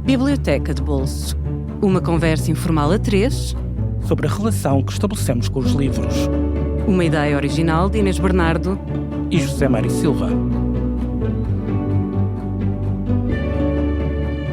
Biblioteca de Bolso. Uma conversa informal a três sobre a relação que estabelecemos com os livros. Uma ideia original de Inês Bernardo E José Mário Silva.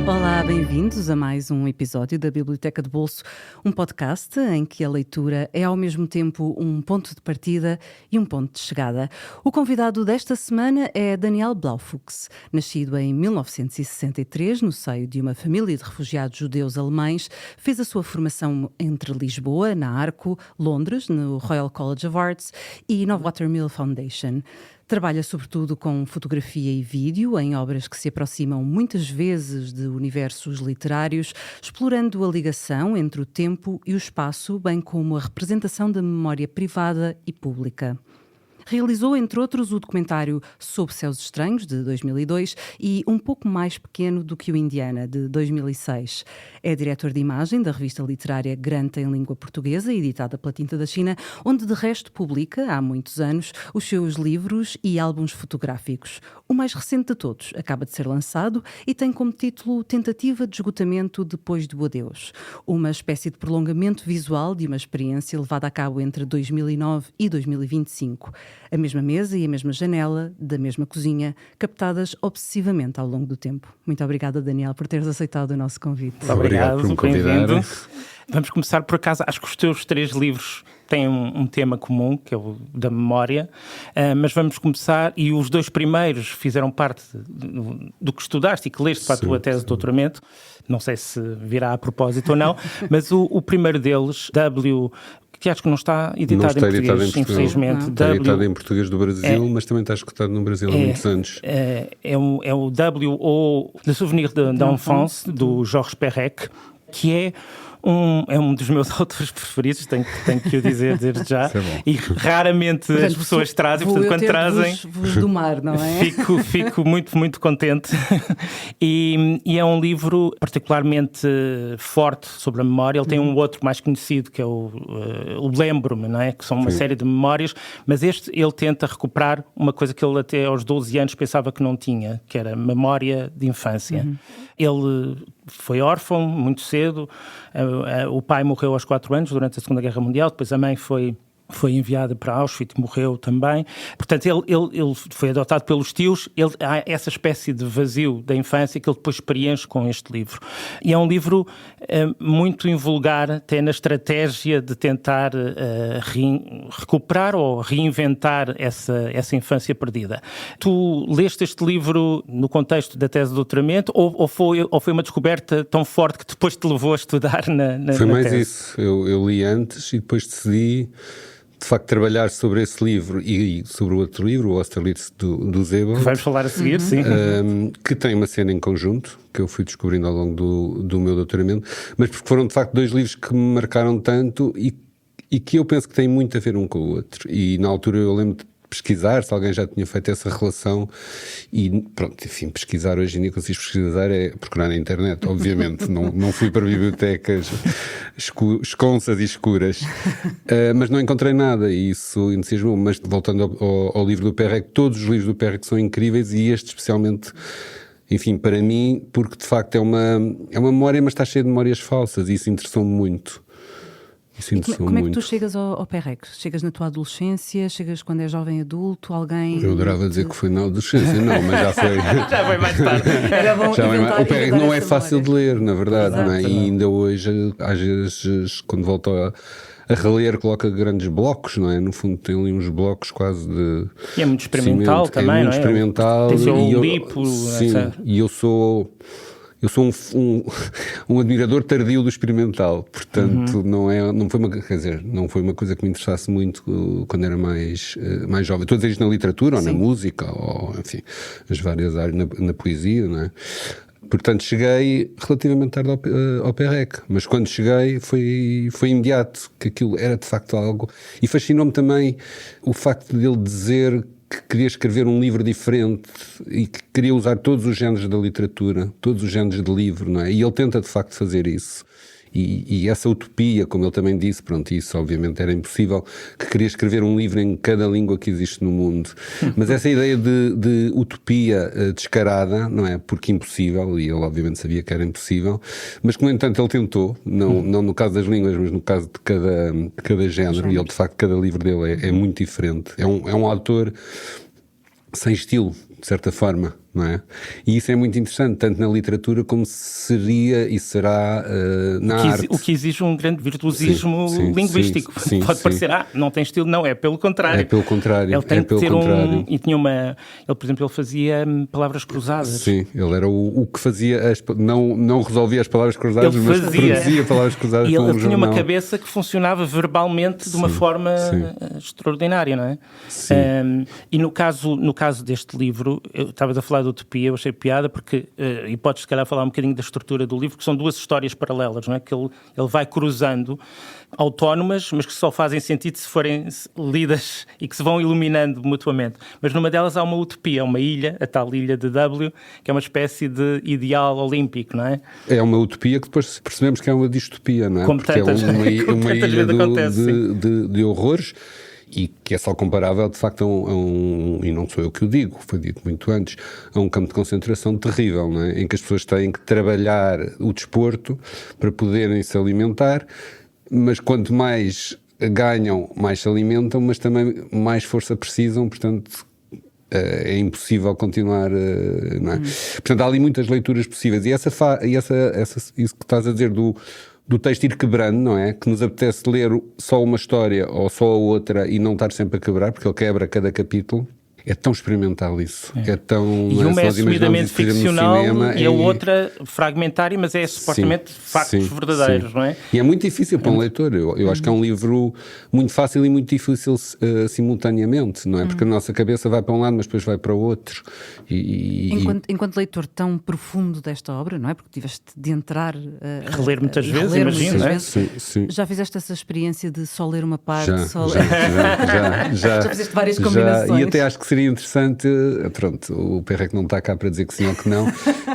Olá, bem-vindos a mais um episódio da Biblioteca de Bolso, um podcast em que a leitura é ao mesmo tempo um ponto de partida e um ponto de chegada. O convidado desta semana é Daniel Blaufuchs. Nascido em 1963 no seio de uma família de refugiados judeus alemães, fez a sua formação entre Lisboa, na Arco, Londres, no Royal College of Arts e no Watermill Foundation. Trabalha sobretudo com fotografia e vídeo, em obras que se aproximam muitas vezes de universos literários, explorando a ligação entre o tempo e o espaço, bem como a representação da memória privada e pública. Realizou, entre outros, o documentário Sob Céus Estranhos, de 2002, e Um Pouco Mais Pequeno do que o Indiana, de 2006. É diretor de imagem da revista literária Granta em língua portuguesa, editada pela Tinta da China, onde de resto publica, há muitos anos, os seus livros e álbuns fotográficos. O mais recente de todos acaba de ser lançado e tem como título Tentativa de Esgotamento depois do Adeus, uma espécie de prolongamento visual de uma experiência levada a cabo entre 2009 e 2025. A mesma mesa e a mesma janela, da mesma cozinha, captadas obsessivamente ao longo do tempo. Muito obrigada, Daniel, por teres aceitado o nosso convite. Obrigado por me convidar. Vamos começar, por acaso, acho que os teus 3 livros têm um tema comum, que é o da memória, mas vamos começar, e os 2 primeiros fizeram parte do que estudaste e que leste para a tua tese de doutoramento, não sei se virá a propósito ou não, mas o primeiro deles, que acho que não está editado em português, infelizmente. Está editado em português do Brasil, mas também está escutado no Brasil há muitos anos. É o W.O. Le Souvenir d'Enfance, do Georges Perec, que é um dos meus autores preferidos, tenho que o dizer desde já, e raramente portanto, as pessoas trazem, portanto quando trazem vos do mar, não é? Fico muito, muito contente. E é um livro particularmente forte sobre a memória. Ele tem um outro mais conhecido, que é o Lembro-me, não é? Que são uma série de memórias, mas ele tenta recuperar uma coisa que ele até aos 12 anos pensava que não tinha, que era memória de infância. Ele foi órfão muito cedo, o pai morreu aos 4 anos durante a Segunda Guerra Mundial, depois a mãe foi enviada para Auschwitz, morreu também. Portanto, ele foi adotado pelos tios. Há essa espécie de vazio da infância que ele depois preenche com este livro. E é um livro muito invulgar, até na estratégia de tentar recuperar ou reinventar essa infância perdida. Tu leste este livro no contexto da tese de doutoramento ou foi uma descoberta tão forte que depois te levou a estudar na Foi mais tese? isso. Eu li antes e depois decidi de facto trabalhar sobre esse livro e sobre o outro livro, o Austerlitz do Zeba, Que vamos falar a seguir, sim. Que tem uma cena em conjunto, que eu fui descobrindo ao longo do meu doutoramento, mas porque foram de facto 2 livros que me marcaram tanto e que eu penso que têm muito a ver um com o outro. E na altura eu lembro de pesquisar, se alguém já tinha feito essa relação, e pronto, enfim, pesquisar hoje em dia, consegues pesquisar, é procurar na internet, obviamente, não fui para bibliotecas esconsas e escuras, mas não encontrei nada, e isso entusiasmou. Mas voltando ao livro do Perec, todos os livros do Perec são incríveis, e este especialmente, enfim, para mim, porque de facto é uma memória, mas está cheia de memórias falsas, e isso interessou-me muito. Como é que tu chegas ao Perec? Chegas na tua adolescência? Chegas quando és jovem adulto? Alguém... Eu adorava dizer que foi na adolescência, não, mas já foi. Já foi mais tarde. Era bom O Perec não é fácil de ler, na verdade, Exato. não é? E ainda hoje, às vezes, quando volto a reler, coloca grandes blocos, não é? No fundo tem ali uns blocos quase de... E é muito experimental também, não é? É muito experimental. Tem seu e lipo. Sim, e eu sou um admirador tardio do experimental, portanto não foi uma coisa que me interessasse muito quando era mais jovem. Estou a dizer isto na literatura, ou na música, ou enfim, as várias áreas, na poesia, não é? Portanto, cheguei relativamente tarde ao Perec, mas quando cheguei foi imediato, que aquilo era de facto algo, e fascinou-me também o facto de ele dizer que queria escrever um livro diferente e que queria usar todos os géneros da literatura, todos os géneros de livro, não é? E ele tenta de facto fazer isso. E essa utopia, como ele também disse, pronto, isso obviamente era impossível, que queria escrever um livro em cada língua que existe no mundo. Mas essa ideia de utopia descarada, não é? Porque impossível, e ele obviamente sabia que era impossível, mas que no entanto ele tentou, não no caso das línguas, mas no caso de cada género, e ele de facto, cada livro dele é muito diferente. É um autor sem estilo, de certa forma, não é? E isso é muito interessante, tanto na literatura como seria e será na arte. O que exige um grande virtuosismo linguístico. Pode parecer, não tem estilo, não, é pelo contrário. É pelo contrário. Ele tem que ter e tinha ele, por exemplo, ele fazia palavras cruzadas. Sim, ele era o que fazia, não resolvia as palavras cruzadas, mas produzia palavras cruzadas. E ele tinha uma cabeça que funcionava verbalmente de uma forma extraordinária, não é? E no caso deste livro, eu estava a falar de utopia, eu achei piada porque, e podes se calhar falar um bocadinho da estrutura do livro, que são duas histórias paralelas, não é? Que ele vai cruzando, autónomas, mas que só fazem sentido se forem lidas e que se vão iluminando mutuamente. Mas numa delas há uma utopia, uma ilha, a tal ilha de W, que é uma espécie de ideal olímpico, não é? É uma utopia que depois percebemos que é uma distopia, não é? Como porque tantas, é uma ilha acontece, de horrores. E que é só comparável, de facto, e não sou eu que o digo, foi dito muito antes, a um campo de concentração terrível, não é? Em que as pessoas têm que trabalhar o desporto para poderem se alimentar, mas quanto mais ganham, mais se alimentam, mas também mais força precisam, portanto é impossível continuar, não é? Portanto, há ali muitas leituras possíveis, e isso que estás a dizer do texto ir quebrando, não é? Que nos apetece ler só uma história ou só a outra e não estar sempre a quebrar, porque ele quebra cada capítulo. É tão experimental isso. É tão, e uma é assumidamente ficcional e a outra fragmentária, mas é supostamente factos verdadeiros, não é? E é muito difícil para um leitor. Eu acho que é um livro muito fácil e muito difícil simultaneamente, não é? Porque a nossa cabeça vai para um lado, mas depois vai para o outro. Enquanto leitor tão profundo desta obra, não é? Porque tiveste de entrar reler muitas vezes, imagino, não é? Sim. Já fizeste essa experiência de só ler uma parte? Já fizeste várias combinações. E até acho que seria interessante, pronto, o Perrec não está cá para dizer que sim ou que não,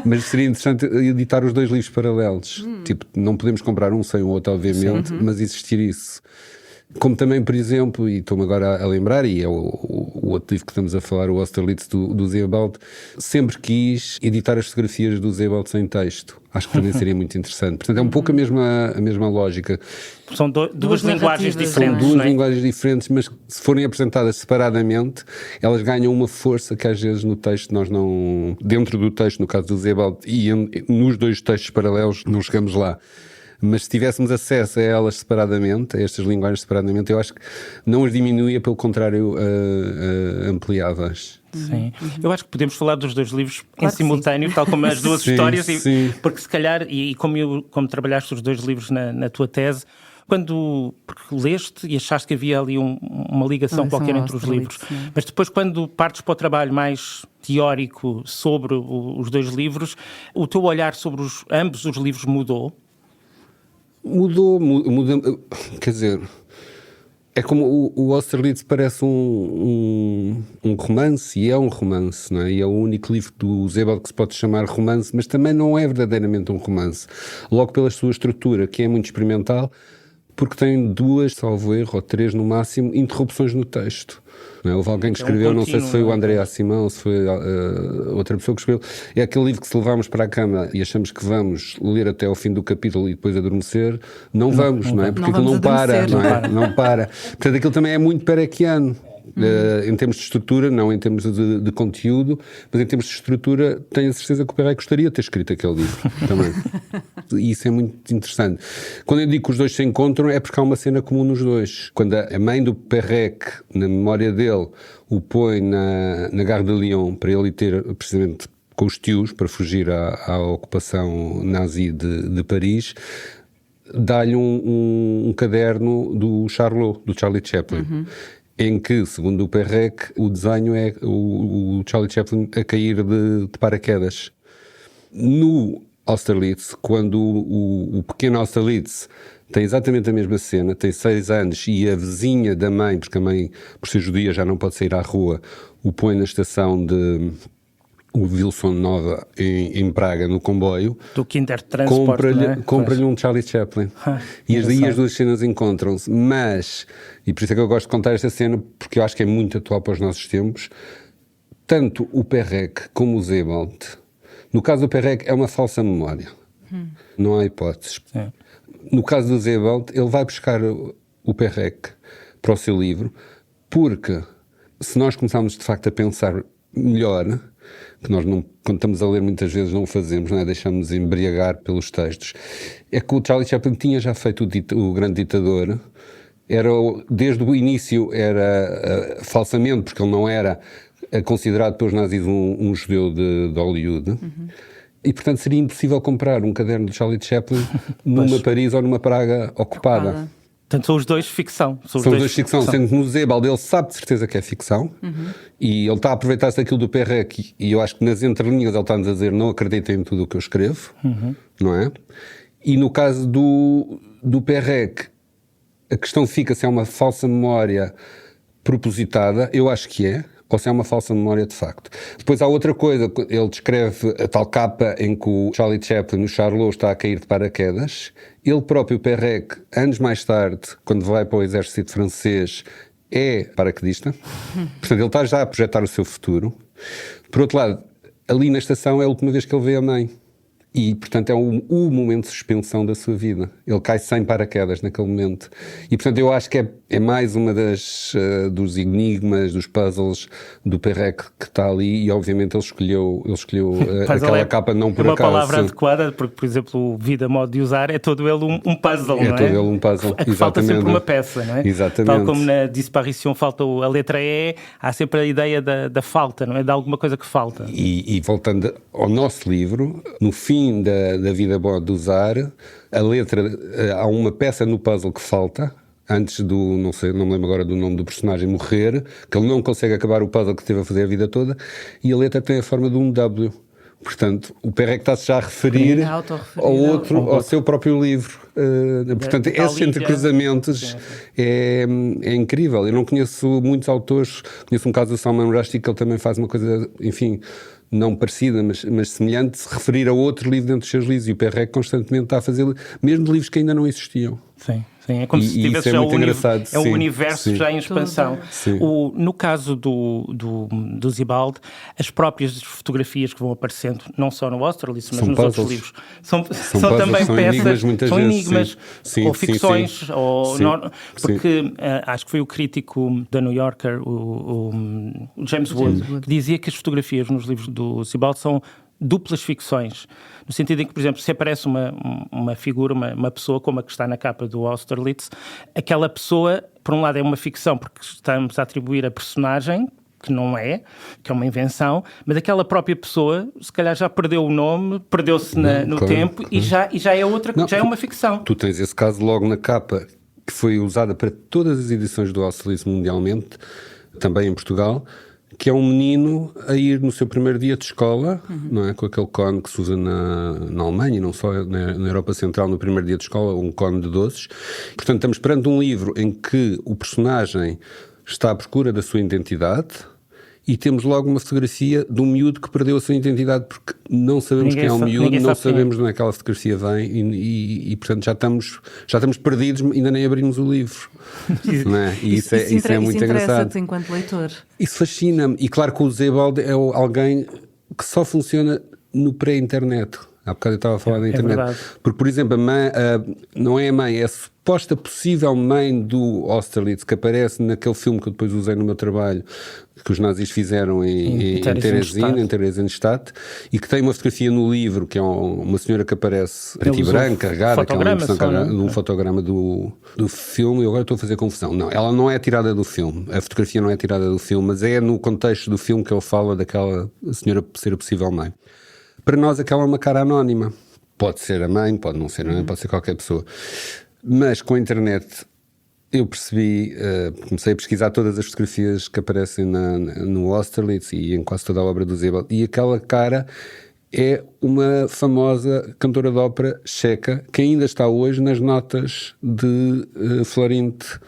mas seria interessante editar os dois livros paralelos. Tipo, não podemos comprar um sem o outro, obviamente, mas existir isso. Como também, por exemplo, e estou-me agora a lembrar, e é o outro livro que estamos a falar, o Austerlitz do Sebald, sempre quis editar as fotografias do Sebald sem texto. Acho que também seria muito interessante. Portanto, é um pouco a mesma lógica. São duas linguagens diferentes. São duas linguagens diferentes, mas se forem apresentadas separadamente, elas ganham uma força que às vezes no texto nós não... Dentro do texto, no caso do Sebald, e nos dois textos paralelos, não chegamos lá. Mas se tivéssemos acesso a elas separadamente, a estas linguagens separadamente, eu acho que não as diminuía, pelo contrário, ampliava-as. Sim. Eu acho que podemos falar dos dois livros em simultâneo, tal como as duas histórias, porque se calhar, e como trabalhaste os dois livros na tua tese, porque leste e achaste que havia ali uma ligação qualquer entre os livros, mas depois quando partes para o trabalho mais teórico sobre os dois livros, o teu olhar sobre ambos os livros mudou? Muda, quer dizer, é como o Austerlitz parece um romance, e é um romance, não é? E é o único livro do Sebald que se pode chamar romance, mas também não é verdadeiramente um romance, logo pela sua estrutura, que é muito experimental, porque tem 2, salvo erro, ou 3 no máximo, interrupções no texto. Não é? Houve alguém que escreveu, não sei se foi o André Simão ou se foi outra pessoa que escreveu. É aquele livro que se levarmos para a cama e achamos que vamos ler até ao fim do capítulo e depois adormecer, não vamos, não é? Porque aquilo não para, não é? Não para. Portanto, aquilo também é muito pereckiano. Em termos de estrutura, não em termos de conteúdo, mas em termos de estrutura, tenho a certeza que o Perrec gostaria de ter escrito aquele livro também. E isso é muito interessante. Quando eu digo que os dois se encontram, é porque há uma cena comum nos dois. Quando a mãe do Perrec, na memória dele, o põe na Gare de Lyon para ele ir ter, precisamente com os tios, para fugir à ocupação nazi de Paris, dá-lhe um caderno do Charlot, do Charlie Chaplin. Em que, segundo o Perrec, o desenho é o Charlie Chaplin a cair de paraquedas. No Austerlitz, quando o pequeno Austerlitz tem exatamente a mesma cena, tem 6 anos e a vizinha da mãe, porque a mãe, por ser judia, já não pode sair à rua, o põe na estação o Wilson Nova em Praga, no comboio, do Kindertransport, compra-lhe um Charlie Chaplin. E as duas cenas encontram-se. Mas, e por isso é que eu gosto de contar esta cena, porque eu acho que é muito atual para os nossos tempos, tanto o Perec como o Sebald, no caso do Perec é uma falsa memória. Não há hipóteses. Sim. No caso do Sebald, ele vai buscar o Perec para o seu livro, porque se nós começarmos de facto a pensar melhor, que nós não, quando estamos a ler muitas vezes não o fazemos, não é? Deixamos-nos embriagar pelos textos, é que o Charlie Chaplin tinha já feito o Grande Ditador, desde o início era falsamente, porque ele não era considerado pelos nazis um judeu de Hollywood, e portanto seria impossível comprar um caderno do Charlie Chaplin numa Paris ou numa Praga ocupada. Portanto, são os dois ficção. São os dois ficção, sendo que no Sebald ele sabe de certeza que é ficção, e ele está a aproveitar-se daquilo do Perec, e eu acho que nas entrelinhas ele está-nos a dizer: não acreditem em tudo o que eu escrevo, não é? E no caso do Perec, a questão fica se é uma falsa memória propositada, eu acho que é, ou se é uma falsa memória de facto. Depois há outra coisa, ele descreve a tal capa em que o Charlie Chaplin, o Charlot, está a cair de paraquedas. Ele próprio, o Perec, anos mais tarde, quando vai para o exército francês, é paraquedista. Portanto, ele está já a projetar o seu futuro. Por outro lado, ali na estação é a última vez que ele vê a mãe. E, portanto, é o momento de suspensão da sua vida. Ele cai sem paraquedas naquele momento. E, portanto, eu acho que é mais uma dos enigmas, dos puzzles do Perec que está ali, e, obviamente, ele escolheu aquela capa não por acaso. É uma palavra adequada, porque, por exemplo, o Vida, Modo de Usar, é todo ele um puzzle, não é? É todo ele um puzzle, que falta sempre uma peça, não é? Exatamente. Tal como na Disparition falta a letra E, há sempre a ideia da falta, não é? De alguma coisa que falta. E voltando ao nosso livro, no fim da Vida Boa de Usar, a letra, há uma peça no puzzle que falta, antes não me lembro agora do nome do personagem morrer, que ele não consegue acabar o puzzle que esteve a fazer a vida toda, e a letra tem a forma de um W. Portanto, o Perec está-se já a referir ao seu próprio livro. Portanto, esses entrecruzamentos é incrível. Eu não conheço muitos autores, conheço um caso do Salman Rushdie, que ele também faz uma coisa, enfim, não parecida, mas semelhante, se referir a outro livro dentro dos seus livros, e o Perec constantemente está a fazer, mesmo de livros que ainda não existiam. Sim. Sim, é como se tivesse já um universo já em expansão. No caso do Sebald, as próprias fotografias que vão aparecendo, não só no Austerlitz, mas nos outros livros, são também peças, são enigmas, ou ficções, porque acho que foi o crítico da New Yorker, o James Wood, que dizia que as fotografias nos livros do Sebald são duplas ficções, no sentido em que, por exemplo, se aparece uma figura, uma pessoa como a que está na capa do Austerlitz, aquela pessoa, por um lado, é uma ficção porque estamos a atribuir a personagem, que não é, que é uma invenção, mas aquela própria pessoa, se calhar já perdeu o nome, perdeu-se no tempo, e já é outra, já é uma ficção. Tu tens esse caso logo na capa, que foi usada para todas as edições do Austerlitz mundialmente, também em Portugal, que é um menino a ir no seu primeiro dia de escola, não é? Com aquele cone que se usa na Alemanha, e não só na Europa Central, no primeiro dia de escola, um cone de doces. Portanto, estamos perante um livro em que o personagem está à procura da sua identidade, e temos logo uma fotografia de um miúdo que perdeu a sua identidade, porque não sabemos quem é o miúdo, não sabemos de onde aquela fotografia vem, e portanto já estamos perdidos, ainda nem abrimos o livro. Não é? E isso é muito engraçado. Isso enquanto leitor. Isso fascina-me. E claro que o Sebald é alguém que só funciona no pré-internet. Há bocado eu estava a falar da internet. Porque, por exemplo, não é a mãe, é a suposta possível mãe do Austerlitz, que aparece naquele filme que eu depois usei no meu trabalho, que os nazis fizeram em Theresienstadt, e que tem uma fotografia no livro, que é uma senhora que aparece preto e branco, carregada, que é um fotograma do filme. Eu agora estou a fazer confusão. Não, ela não é tirada do filme, a fotografia não é tirada do filme, mas é no contexto do filme que ele fala daquela senhora ser a possível mãe. Para nós aquela é uma cara anónima. Pode ser a mãe, pode não ser a mãe, pode ser qualquer pessoa. Mas com a internet eu percebi, comecei a pesquisar todas as fotografias que aparecem no Austerlitz e em quase toda a obra do Sebald, e aquela cara é uma famosa cantora de ópera checa que ainda está hoje nas notas de Florinte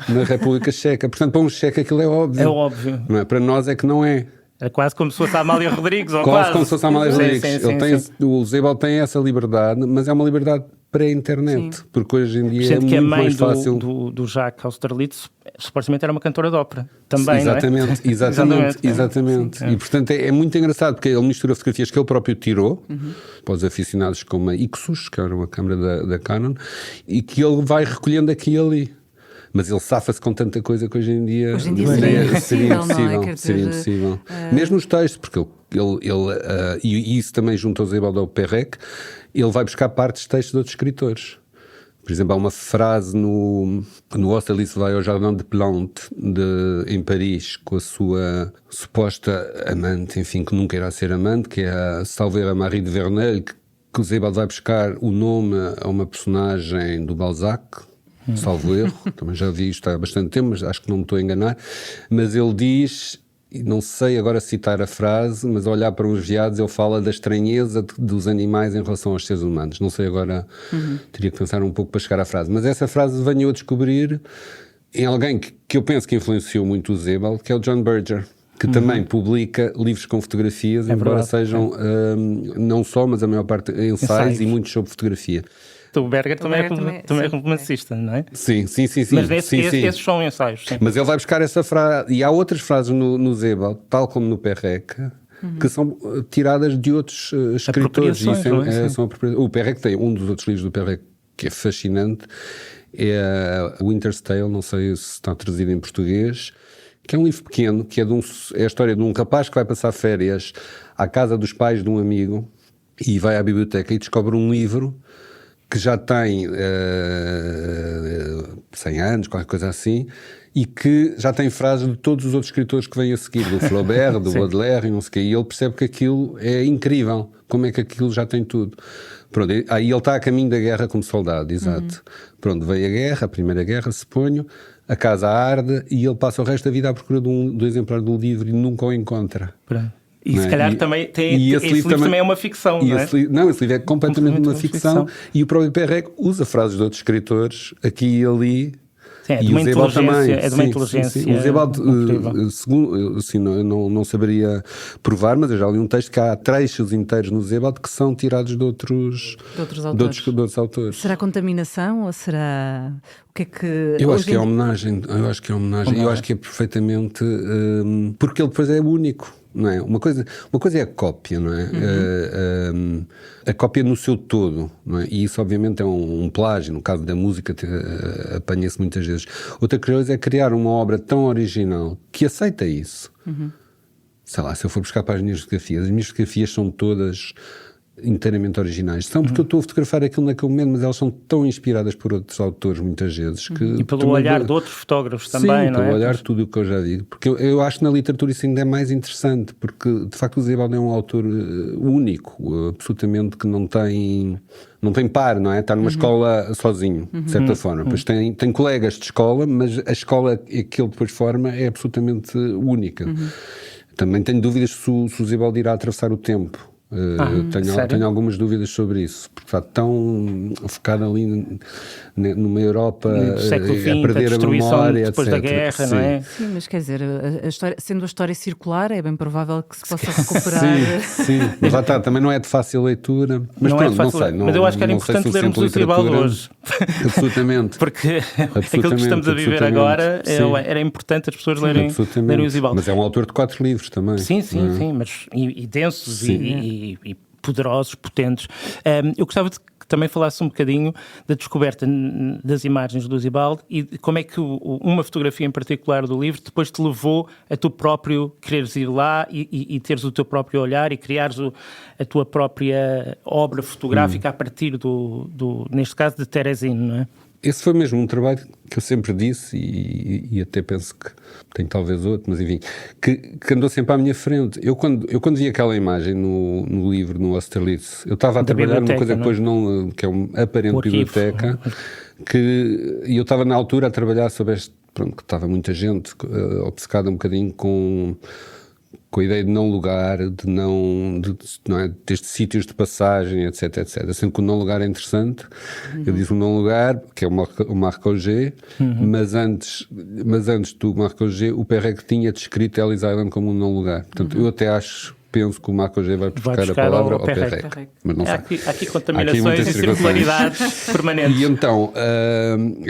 na República Checa. Portanto, para um checo aquilo é óbvio. É óbvio. Não é? Para nós é que não é. É quase como se fosse a Amália Rodrigues. Ou quase como se fosse a Amália Rodrigues. O Sebald tem essa liberdade, mas é uma liberdade pré-internet, porque hoje em dia sendo é que muito a mãe mais fácil. do Jacques Austerlitz supostamente era uma cantora de ópera também, exatamente, não é? exatamente. Sim. E portanto é muito engraçado, porque ele mistura fotografias que ele próprio tirou, para os aficionados como a Ixus, que era uma câmara da Canon, e que ele vai recolhendo aqui e ali. Mas ele safa-se com tanta coisa que hoje em dia seria impossível. Mesmo os textos, porque e isso também junto ao Sebald ao Perrec, ele vai buscar partes de textos de outros escritores. Por exemplo, há uma frase no Austerlitz vai ao Jardin de Plantes em Paris com a sua suposta amante, enfim, que nunca irá ser amante, que é a Salver a Marie de Verneuil, que o Sebald vai buscar o nome a uma personagem do Balzac, salvo erro, também já vi isto há bastante tempo, mas acho que não me estou a enganar, mas ele diz, e não sei agora citar a frase, mas a olhar para uns veados ele fala da estranheza dos animais em relação aos seres humanos. Não sei agora, teria que pensar um pouco para chegar à frase, mas essa frase venho a descobrir em alguém que eu penso que influenciou muito o Sebald, que é o John Berger, que também publica livros com fotografias, embora sejam não só, mas a maior parte ensaios e muitos sobre fotografia. O Berger também é romancista, não é? Sim. Mas esses são ensaios. Sim. Mas ele vai buscar essa frase. E há outras frases no Sebald, tal como no Perrec, que são tiradas de outros escritores. O Perrec tem um dos outros livros do Perrec que é fascinante, é Winter's Tale, não sei se está traduzido em português, que é um livro pequeno, que é a história de um rapaz que vai passar férias à casa dos pais de um amigo e vai à biblioteca e descobre um livro que já tem 100 anos, qualquer coisa assim, e que já tem frases de todos os outros escritores que vêm a seguir, do Flaubert, do Baudelaire, e não sei o quê, e ele percebe que aquilo é incrível, como é que aquilo já tem tudo. Pronto, aí ele está a caminho da guerra como soldado, exato. Pronto, veio a guerra, a primeira guerra, suponho, a casa arde, e ele passa o resto da vida à procura do exemplar do livro e nunca o encontra. Pronto. E se calhar também esse livro também é uma ficção, não é? Esse livro é completamente uma ficção. E o próprio Perrec usa frases de outros escritores aqui e ali. Sim, é de uma inteligência. É de uma inteligência. O Sebald, segundo, assim, não saberia provar, mas eu já li um texto que há trechos inteiros no Sebald que são tirados de outros autores. Será contaminação ou será... O que é que... Eu acho que é homenagem. Eu acho que é perfeitamente... porque ele depois é único. Não é? Uma coisa é a cópia, não é? A cópia no seu todo, não é? E isso obviamente é um plágio, no caso da música apanha-se muitas vezes. Outra coisa é criar uma obra tão original que aceita isso. Sei lá, se eu for buscar para as minhas fotografias são todas inteiramente originais. São porque eu estou a fotografar aquilo naquele momento, mas elas são tão inspiradas por outros autores muitas vezes que... E pelo olhar de outros fotógrafos também, não é? Pelo olhar de tudo o que eu já digo. Porque eu acho que na literatura isso ainda é mais interessante, porque de facto o Sebald é um autor único, absolutamente, que não tem par, não é? Está numa escola sozinho, de certa forma. Pois tem colegas de escola, mas a escola que ele depois forma é absolutamente única. Também tenho dúvidas se o Sebald irá atravessar o tempo. Tenho algumas dúvidas sobre isso, porque está tão focado ali numa Europa a perder a memória, depois da guerra, não é? Sim, mas quer dizer, sendo a história circular, é bem provável que se possa recuperar. Sim, mas lá está, também não é de fácil leitura. Mas não pronto, não sei. Mas eu acho que era importante lermos o Sebald hoje. Absolutamente. Porque aquilo que estamos a viver agora era importante as pessoas lerem o Sebald. Mas é um autor de 4 livros também. Sim, mas e densos e poderosos, potentes. Eu gostava de que também falasse um bocadinho da descoberta das imagens do Sebald e como é que uma fotografia em particular do livro depois te levou a tu próprio quereres ir lá e teres o teu próprio olhar e criares a tua própria obra fotográfica a partir neste caso, de Terezin, não é? Esse foi mesmo um trabalho que eu sempre disse e até penso que tem talvez outro, mas enfim, que andou sempre à minha frente. Eu quando vi aquela imagem no livro, no Austerlitz, eu estava a trabalhar numa coisa que depois não, que é uma aparente biblioteca, e eu estava na altura a trabalhar sobre este, pronto, que estava muita gente obcecada um bocadinho com com a ideia de não lugar, não é, destes sítios de passagem, etc, etc. Sendo que o não lugar é interessante, eu disse o não lugar, que é o Marc Augé, mas antes do Marc Augé, o Perec tinha descrito Ellis Island como um não lugar. Portanto, eu até penso que o Marc Augé vai buscar a palavra ao Perec. Mas não sei. Há aqui contaminações e circularidades permanentes. E então,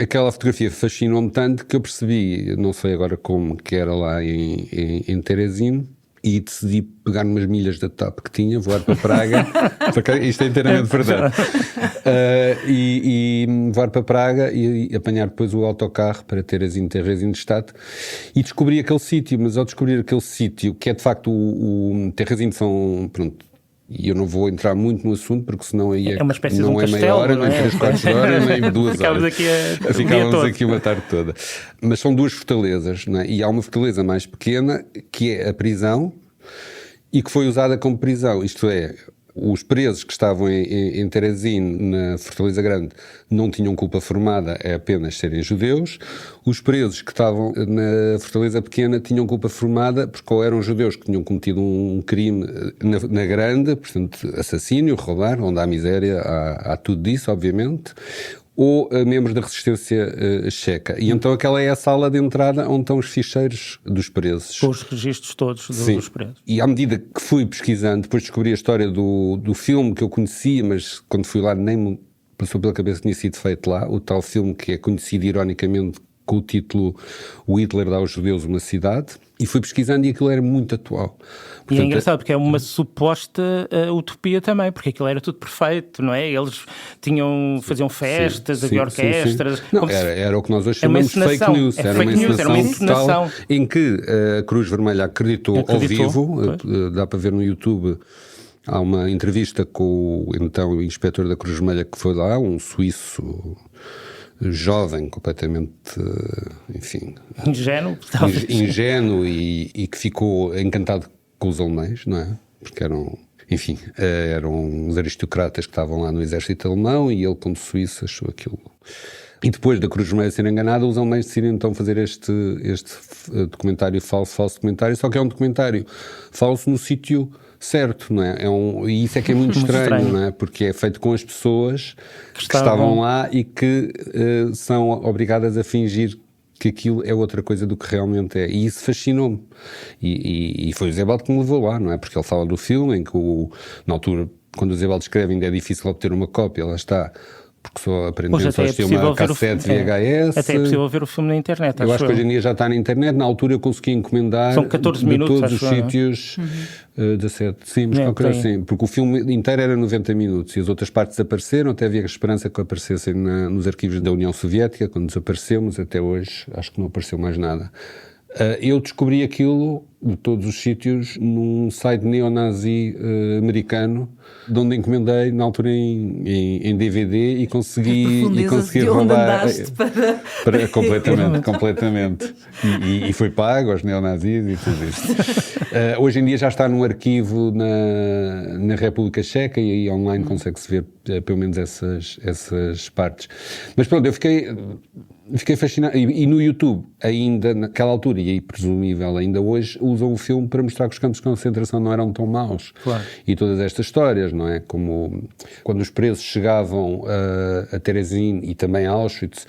aquela fotografia fascinou-me tanto que eu percebi, não sei agora como, que era lá em Terezín, e decidi pegar umas milhas da TAP que tinha, voar para Praga, porque isto é inteiramente verdade, e voar para Praga e apanhar depois o autocarro para Terezín de Stadt, e descobri aquele sítio. Mas ao descobrir aquele sítio, que é de facto o Terezín, são, pronto, e eu não vou entrar muito no assunto, porque senão aí é uma espécie não de um é castelo, meia hora, não é? nem 3/4 de hora, nem 2 horas. Ficávamos aqui uma tarde toda. Mas são duas fortalezas, não é? E há uma fortaleza mais pequena, que é a prisão, e que foi usada como prisão. Isto é, os presos que estavam em Terezín, na Fortaleza Grande, não tinham culpa formada, é apenas serem judeus. Os presos que estavam na Fortaleza Pequena tinham culpa formada, porque ou eram judeus que tinham cometido um crime na Grande, portanto, assassínio, roubar, onde há miséria, há tudo disso, obviamente, ou membros da resistência checa. E então aquela é a sala de entrada onde estão os ficheiros dos presos. Com os registros todos dos presos. E à medida que fui pesquisando, depois descobri a história do filme que eu conhecia, mas quando fui lá nem me passou pela cabeça que tinha sido feito lá, o tal filme que é conhecido ironicamente com o título O Hitler dá aos judeus uma cidade, e fui pesquisando e aquilo era muito atual. Portanto, e é engraçado porque é uma suposta utopia também, porque aquilo era tudo perfeito, não é? Eles faziam festas, havia orquestras. Sim. Não, era o que nós hoje chamamos de fake news. Era uma encenação em que a Cruz Vermelha acreditou ao vivo. Dá para ver no YouTube. Há uma entrevista com o inspetor da Cruz Vermelha que foi lá, um suíço jovem, completamente, enfim... Ingênuo e que ficou encantado com os alemães, não é? Porque eram uns aristocratas que estavam lá no exército alemão, e ele, como suíço, achou aquilo... E depois da Cruz Vermelha ser enganada, os alemães decidem então fazer este documentário falso documentário, só que é um documentário falso no sítio certo, não é? E isso é que é muito estranho, não é? Porque é feito com as pessoas que estavam lá e que são obrigadas a fingir que aquilo é outra coisa do que realmente é. E isso fascinou-me. E foi o Sebald que me levou lá, não é? Porque ele fala do filme em que, na altura, quando o Sebald escreve, ainda é difícil obter uma cópia, lá está. Porque só aprendemos só ter uma cassete VHS. Até é possível ver o filme na internet. Eu acho que hoje em dia já está na internet. Na altura eu consegui encomendar. São 14 minutos, todos os sítios. 17, sim, mas qualquer assim. Porque o filme inteiro era 90 minutos e as outras partes desapareceram. Até havia a esperança que aparecessem nos arquivos da União Soviética. Quando desapareceu, mas até hoje acho que não apareceu mais nada. Eu descobri aquilo de todos os sítios num site neonazi americano, de onde encomendei na altura em DVD e consegui roubar completamente. E foi pago aos neonazis e tudo isso. Hoje em dia já está num arquivo na República Checa, e aí online consegue-se ver pelo menos essas partes. Mas pronto, eu fiquei fascinado. E no YouTube, ainda naquela altura, e aí presumível ainda hoje, usam o filme para mostrar que os campos de concentração não eram tão maus. Claro. E todas estas histórias, não é? Como quando os presos chegavam a Terezín e também a Auschwitz,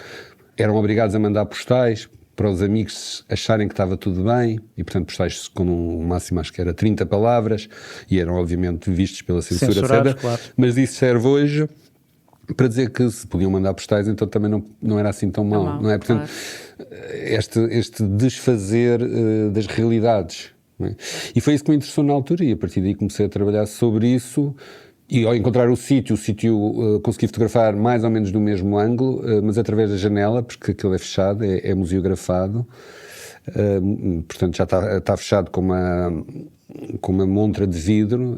eram obrigados a mandar postais para os amigos acharem que estava tudo bem, e portanto postais com um máximo, acho que era 30 palavras, e eram obviamente vistos pela censura, etc. Claro. Mas isso serve hoje para dizer que se podiam mandar postais, então também não era assim tão mau, não é? Portanto, este desfazer das realidades, não é? E foi isso que me interessou na altura, e a partir daí comecei a trabalhar sobre isso. E ao encontrar o sítio consegui fotografar mais ou menos do mesmo ângulo, mas através da janela, porque aquilo é fechado, é museografado, portanto já está fechado com uma montra de vidro,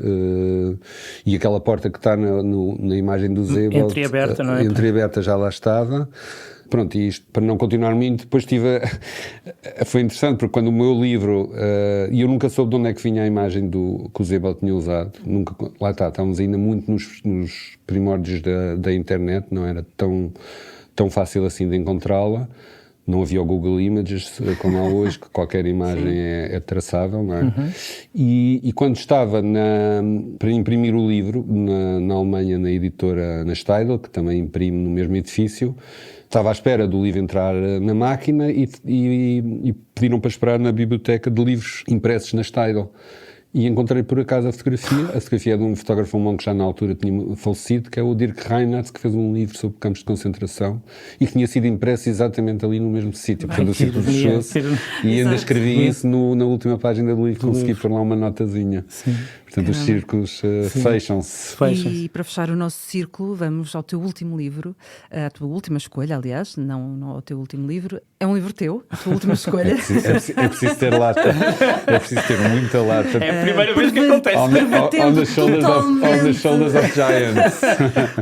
e aquela porta que está na imagem do Sebald, entreaberta, não é? Entreaberta já lá estava. Pronto, e isto, para não continuar muito, depois foi interessante, porque quando o meu livro, e eu nunca soube de onde é que vinha a imagem que o Sebald tinha usado, nunca, lá estávamos ainda muito nos primórdios da internet, não era tão fácil assim de encontrá-la, Não havia o Google Images, como há hoje, que qualquer imagem é traçável, não é? E quando estava para imprimir o livro, na Alemanha, na editora, na Steidl, que também imprime no mesmo edifício, estava à espera do livro entrar na máquina e pediram para esperar na biblioteca de livros impressos na Steidl. E encontrei por acaso a fotografia é de um fotógrafo alemão que já na altura tinha falecido, que é o Dirk Reinhardt, que fez um livro sobre campos de concentração e que tinha sido impresso exatamente ali no mesmo sítio, portanto o círculo fechou-se, e ainda escrevi isso na última página do livro, consegui pôr lá uma notazinha. Sim. Portanto, os círculos fecham-se. E para fechar o nosso círculo, vamos ao teu último livro, à tua última escolha, aliás, não ao teu último livro. É um livro teu, a tua última escolha. É preciso ter lata, é preciso ter muita lata. É a primeira vez que acontece. On the shoulders of giants.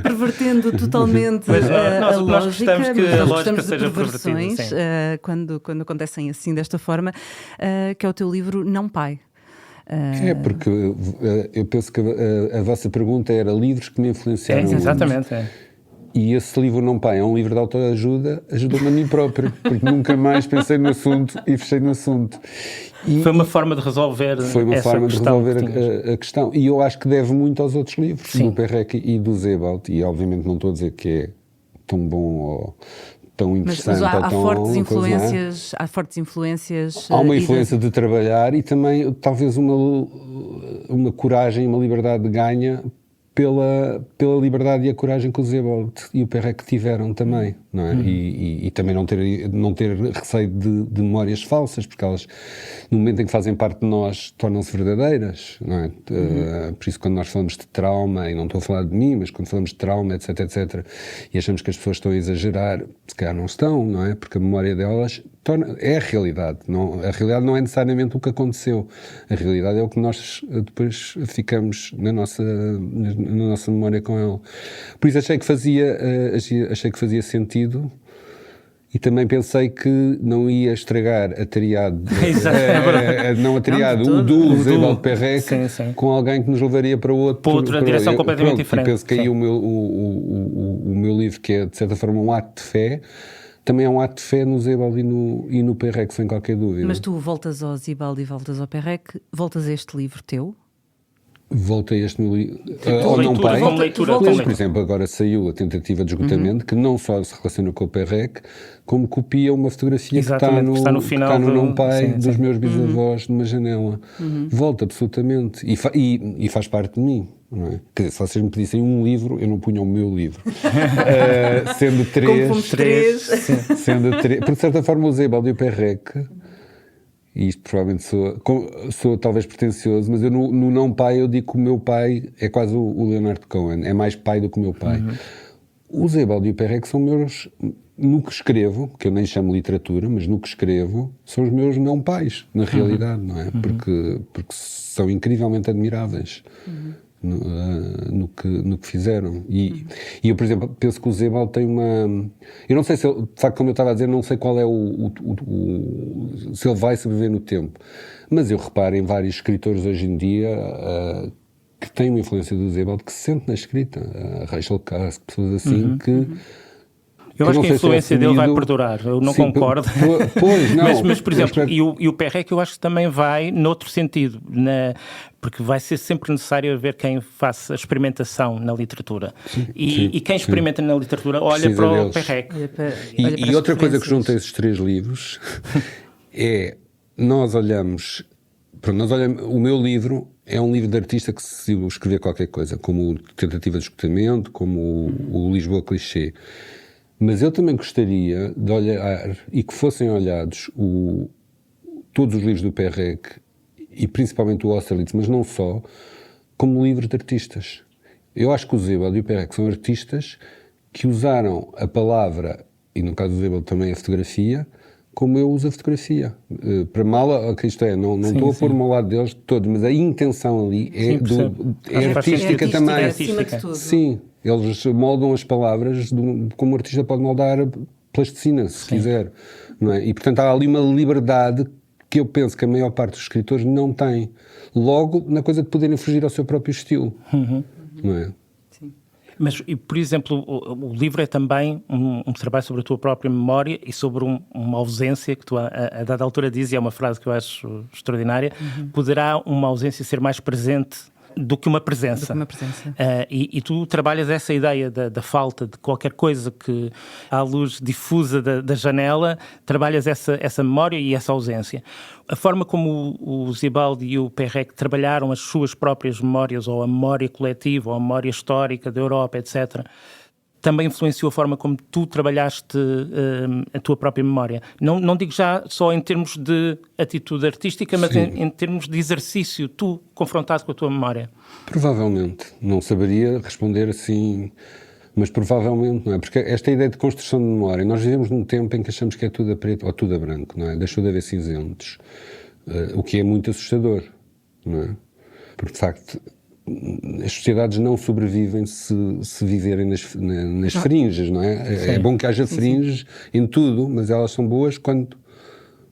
Pervertendo totalmente Mas, a nós lógica. gostamos que Nós a lógica gostamos de seja perversões, pervertida, quando acontecem assim, desta forma, que é o teu livro Não Pai. É, porque eu penso que a vossa pergunta era livros que me influenciaram muito. Exatamente. E esse livro Não Pai é um livro de autoajuda, ajudou-me a mim próprio, porque nunca mais pensei no assunto e fechei no assunto. Foi uma forma de resolver Foi uma essa forma de questão resolver a questão. E eu acho que deve muito aos outros livros, do Perrec e do Sebald. E obviamente não estou a dizer que é tão bom ou tão interessante. Mas há ou tão, há fortes influências. Há uma influência de trabalhar e também talvez uma coragem, uma liberdade de ganha pela liberdade e a coragem que o Sebald e o Perrec tiveram também, não é? E também não ter receio de memórias falsas, porque elas, no momento em que fazem parte de nós, tornam-se verdadeiras, não é? Por isso, quando nós falamos de trauma, e não estou a falar de mim, mas quando falamos de trauma, etc, e achamos que as pessoas estão a exagerar, se calhar não estão, não é? Porque a memória delas é a realidade. A realidade não é necessariamente o que aconteceu. A realidade é o que nós depois ficamos na nossa memória com ela. Por isso achei que fazia sentido e também pensei que não ia estragar a triade, não a triade, o duo Sebald Perrec com alguém que nos levaria para outra direção completamente diferente. E penso que aí o meu livro, que é de certa forma um ato de fé, também é um ato de fé no Sebald e no Perrec, sem qualquer dúvida. Mas tu voltas ao Sebald e voltas ao Perrec, voltas a este livro teu? Voltei a este meu livro. Leitura. Por exemplo, agora saiu a tentativa de esgotamento, que não só se relaciona com o Perrec, como copia uma fotografia que está no final no Não Pai dos meus bisavós numa janela. Volta absolutamente. E faz parte de mim. Não é? Quer dizer, se vocês me pedissem um livro, eu não punha o meu livro. Sendo três. Sendo três. Por certa forma, o Sebald e o Perrec. E isto provavelmente sou talvez pretencioso, mas eu no Não Pai eu digo que o meu pai é quase o Leonard Cohen, é mais pai do que o meu pai. O Sebald e o Perrec são meus, no que escrevo, que eu nem chamo literatura, mas no que escrevo, são os meus não pais, na realidade, não é? Porque são incrivelmente admiráveis. No que fizeram. E eu, por exemplo, penso que o Sebald tem uma... Eu não sei se ele, de facto, como eu estava a dizer, não sei qual é se ele vai sobreviver no tempo. Mas eu reparo em vários escritores hoje em dia que têm uma influência do Sebald, que se sente na escrita. A Rachel Carson, pessoas assim que... Eu acho que a influência dele vai perdurar, eu não concordo. Pois, não. Mas, por exemplo, e o Perrec eu acho que também vai noutro sentido, porque vai ser sempre necessário haver quem faça experimentação na literatura. E quem experimenta na literatura olha para o Perrec. E outra coisa que junta esses três livros é, nós olhamos, o meu livro é um livro de artista que se escrever qualquer coisa, como Tentativa de Esgotamento, como o Lisboa Clichê. Mas eu também gostaria de olhar, e que fossem olhados todos os livros do Perrec, e principalmente o Austerlitz, mas não só, como livros de artistas. Eu acho que o Sebald e o Perrec são artistas que usaram a palavra, e no caso do Sebald também a fotografia, como eu uso a fotografia. Para mal, isto é, não estou a pôr-me ao lado deles todos, mas a intenção ali é artística também. É acima de tudo. Sim. Eles moldam as palavras como o artista pode moldar plasticina, se quiser. Não é? E, portanto, há ali uma liberdade que eu penso que a maior parte dos escritores não tem. Logo, na coisa de poderem fugir ao seu próprio estilo. Não é? Sim. Mas, por exemplo, o livro é também um trabalho sobre a tua própria memória e sobre uma ausência que tu, a dada altura, dizes, e é uma frase que eu acho extraordinária, poderá uma ausência ser mais presente do que uma presença. E tu trabalhas essa ideia da falta de qualquer coisa que, à luz difusa da janela, trabalhas essa memória e essa ausência. A forma como o Sibaldi e o Perec trabalharam as suas próprias memórias, ou a memória coletiva, ou a memória histórica da Europa, etc., também influenciou a forma como tu trabalhaste a tua própria memória. Não digo já só em termos de atitude artística, mas em termos de exercício, tu confrontado com a tua memória. Provavelmente. Não saberia responder assim, mas provavelmente, não é? Porque esta ideia de construção de memória, nós vivemos num tempo em que achamos que é tudo a preto ou tudo a branco, não é? Deixou de haver cinzentos, o que é muito assustador, não é? Porque, de facto, as sociedades não sobrevivem se viverem nas fringes, não é? Sim. É bom que haja fringes em tudo, mas elas são boas quando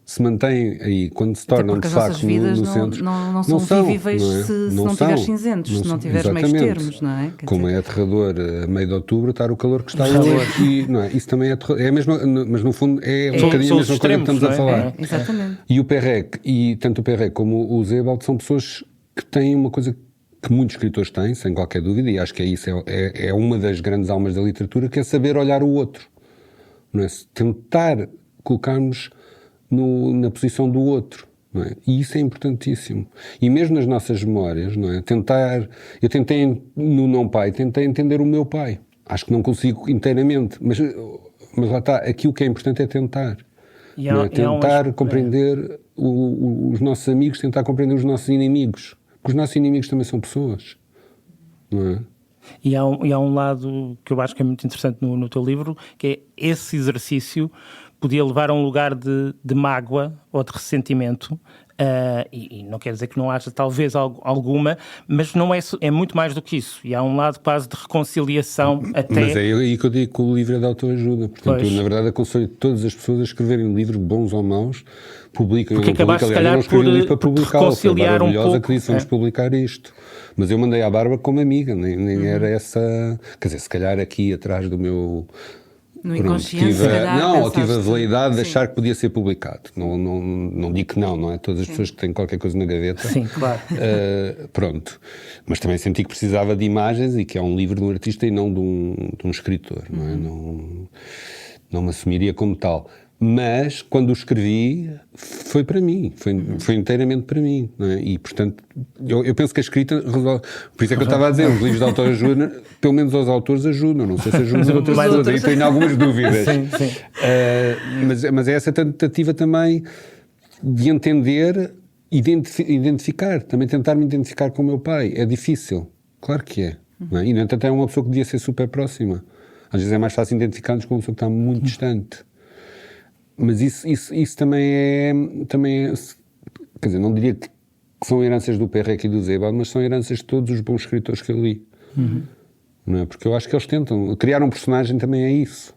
se mantêm aí, quando se tornam de facto no centro. Não são vivíveis, não é? se não tiveres cinzentos, se não tiveres meios termos, não é? Como é aterrador a meio de outubro estar o calor que está hoje, não é? Isso também é aterrador. É a mesma, mas no fundo é um bocadinho a mesma coisa que estamos a falar. Exatamente. E o Perec, e tanto o Perec como o Sebald são pessoas que têm uma coisa que muitos escritores têm, sem qualquer dúvida, e acho que é isso, é uma das grandes almas da literatura, que é saber olhar o outro, não é? Tentar colocar-nos na posição do outro, não é? E isso é importantíssimo. E mesmo nas nossas memórias, não é? Eu tentei no não pai, tentei entender o meu pai. Acho que não consigo inteiramente, mas lá está, aqui o que é importante é tentar. Não é? Tentar compreender os nossos amigos, tentar compreender os nossos inimigos. Porque os nossos inimigos também são pessoas, não é? E há um lado que eu acho que é muito interessante no teu livro, que é esse exercício podia levar a um lugar de mágoa ou de ressentimento, e não quer dizer que não haja talvez alguma, mas não é muito mais do que isso. E há um lado quase de reconciliação até... Mas é aí que eu digo que o livro é de autoajuda. Portanto, eu, na verdade, aconselho todas as pessoas a escreverem livros bons ou maus, publiquem ou não publiquem. Aliás, eu não escrevi um livro para publicá-lo, foi a Bárbara Milhosa que disse, vamos publicar isto. Mas eu mandei à Bárbara como amiga, nem era essa... Quer dizer, se calhar aqui atrás do meu... No inconsciente, tive a veleidade de achar que podia ser publicado. Não digo que não é? Todas as pessoas que têm qualquer coisa na gaveta. Sim, claro. Pronto. Mas também senti que precisava de imagens e que é um livro de um artista e não de um escritor, não é? Não me assumiria como tal. Mas, quando o escrevi, foi para mim, foi inteiramente para mim, não é? E, portanto, eu penso que a escrita resolve. Por isso é que eu estava a dizer, os livros de autoajuda, pelo menos aos autores ajudam, não sei se ajudam outras pessoas, aí tenho algumas dúvidas. Sim. Mas é essa tentativa também de entender, identificar, também tentar me identificar com o meu pai. É difícil, claro que é. Não é? E, no entanto, é uma pessoa que devia ser super próxima. Às vezes é mais fácil identificar-nos com uma pessoa que está muito distante. Mas isso também é, quer dizer, não diria que são heranças do Perec e do Sebald, mas são heranças de todos os bons escritores que eu li. Não é? Porque eu acho que eles tentam. Criar um personagem também é isso.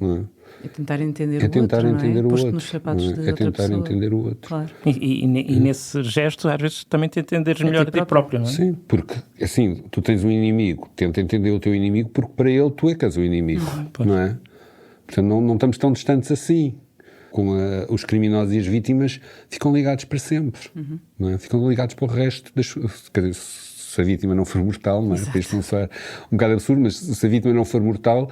Não é? É tentar entender o outro. Nos sapatos de é tentar pessoa. Entender o outro. Claro. E nesse gesto, às vezes, também te entenderes melhor a ti próprio, não é? Sim, porque, assim, tu tens um inimigo, tenta entender o teu inimigo, porque para ele tu é que és o inimigo, não é? Portanto, não estamos tão distantes assim. Com os criminosos e as vítimas ficam ligados para sempre, não é? Ficam ligados para o resto quer dizer, se a vítima não for mortal, não é? Para isto não ser um bocado absurdo, mas se a vítima não for mortal,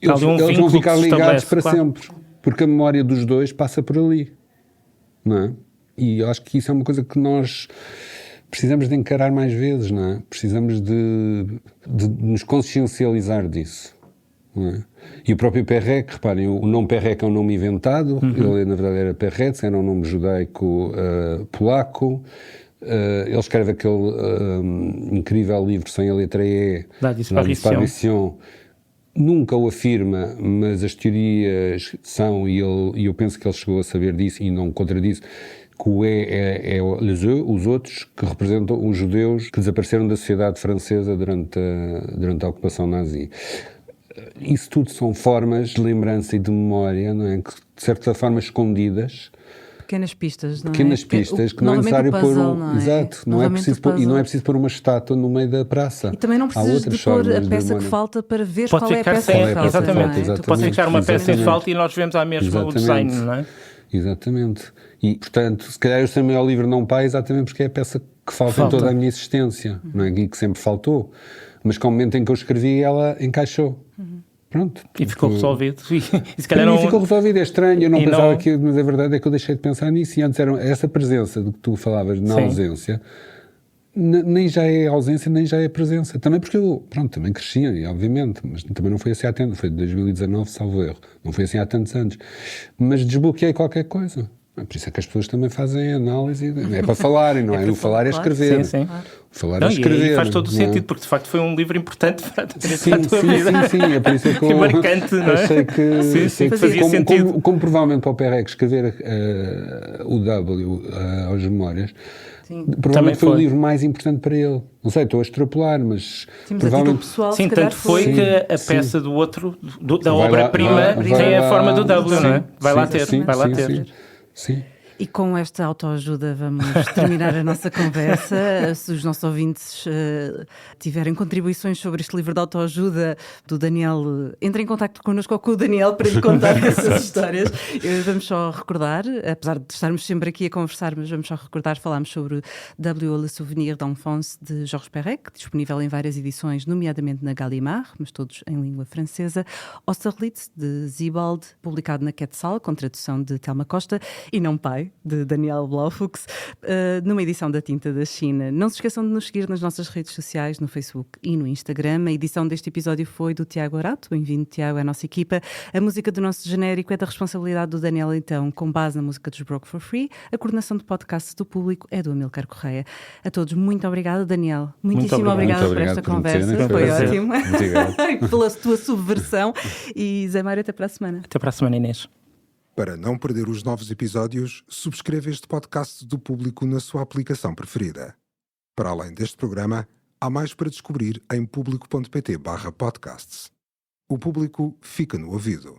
eles vão ficar ligados para sempre, porque a memória dos dois passa por ali, não é? E eu acho que isso é uma coisa que nós precisamos de encarar mais vezes, não é? Precisamos de nos consciencializar disso. Não é? E o próprio Perec, reparem, o nome Perec é um nome inventado, ele na verdade era Peretz, era um nome judaico polaco, ele escreve aquele incrível livro sem a letra E, La Disparition. Nunca o afirma, mas as teorias são, e eu penso que ele chegou a saber disso e não contradiz, que o E é os outros, que representam os judeus que desapareceram da sociedade francesa durante a ocupação nazi. Isso tudo são formas de lembrança e de memória, não é? Que, de certa forma, escondidas, Pequenas pistas, não é? Pequenas pistas que não é necessário pôr Exato, não é preciso pôr, e não é preciso pôr uma estátua no meio da praça. E também não precisas de pôr a peça que falta para ver qual é a peça que falta. Exatamente. Tu podes ficar uma peça em falta e nós vemos à mesma o desenho, não é? Exatamente. E, portanto, se calhar o Samuel Livre não pai exatamente porque é a peça que falta em toda a minha existência, não é? E que sempre faltou. Mas com o momento em que eu escrevi, ela encaixou. Pronto. E ficou resolvido. E se calhar não... ficou resolvido, é estranho. Eu não pensava que... Mas a verdade é que eu deixei de pensar nisso. E antes era essa presença do que tu falavas na ausência, nem já é ausência, nem já é presença. Também porque eu, também crescia, obviamente, mas também não foi assim há tanto. Foi de 2019, salvo erro. Não foi assim há tantos anos. Mas desbloqueei qualquer coisa. Por isso é que as pessoas também fazem análise. É para falarem, não é? O falar é escrever. Sim. Falar é escrever. E faz todo o sentido, porque de facto foi um livro importante para a tua vida. Sim, é por isso que eu marcante, não é? Achei que fazia sentido. Como provavelmente para o Perec escrever o W aos Memórias, provavelmente foi o livro mais importante para ele. Não sei, estou a extrapolar, mas provavelmente... Pessoal, tanto foi que a peça do outro, da obra-prima, tem a forma do W, não é? Vai lá ter. Sim. E com esta autoajuda vamos terminar a nossa conversa. Se os nossos ouvintes tiverem contribuições sobre este livro de autoajuda do Daniel, entrem em contacto connosco ou com o Daniel para lhe contar essas histórias. Vamos só recordar, apesar de estarmos sempre aqui a conversar, mas vamos só recordar, falámos sobre W, Le Souvenir d'Enfance, de Georges Perec, disponível em várias edições, nomeadamente na Gallimard, mas todos em língua francesa. Austerlitz, de Sebald, publicado na Quetzal, com tradução de Telma Costa, e Não Pai, de Daniel Blaufuchs, numa edição da Tinta da China. Não se esqueçam de nos seguir nas nossas redes sociais, no Facebook e no Instagram. A edição deste episódio foi do Tiago Arato. Bem-vindo, Tiago, à nossa equipa. A música do nosso genérico é da responsabilidade do Daniel, então, com base na música dos Broke for Free. A coordenação de podcast do público é do Amilcar Correia. A todos, muito obrigada, Daniel. Muitíssimo obrigada por esta conversa. Foi ótimo. E pela tua subversão. E Zé Mário, até para a semana. Até para a semana, Inês. Para não perder os novos episódios, subscreva este podcast do Público na sua aplicação preferida. Para além deste programa, há mais para descobrir em público.pt/podcasts. O Público fica no ouvido.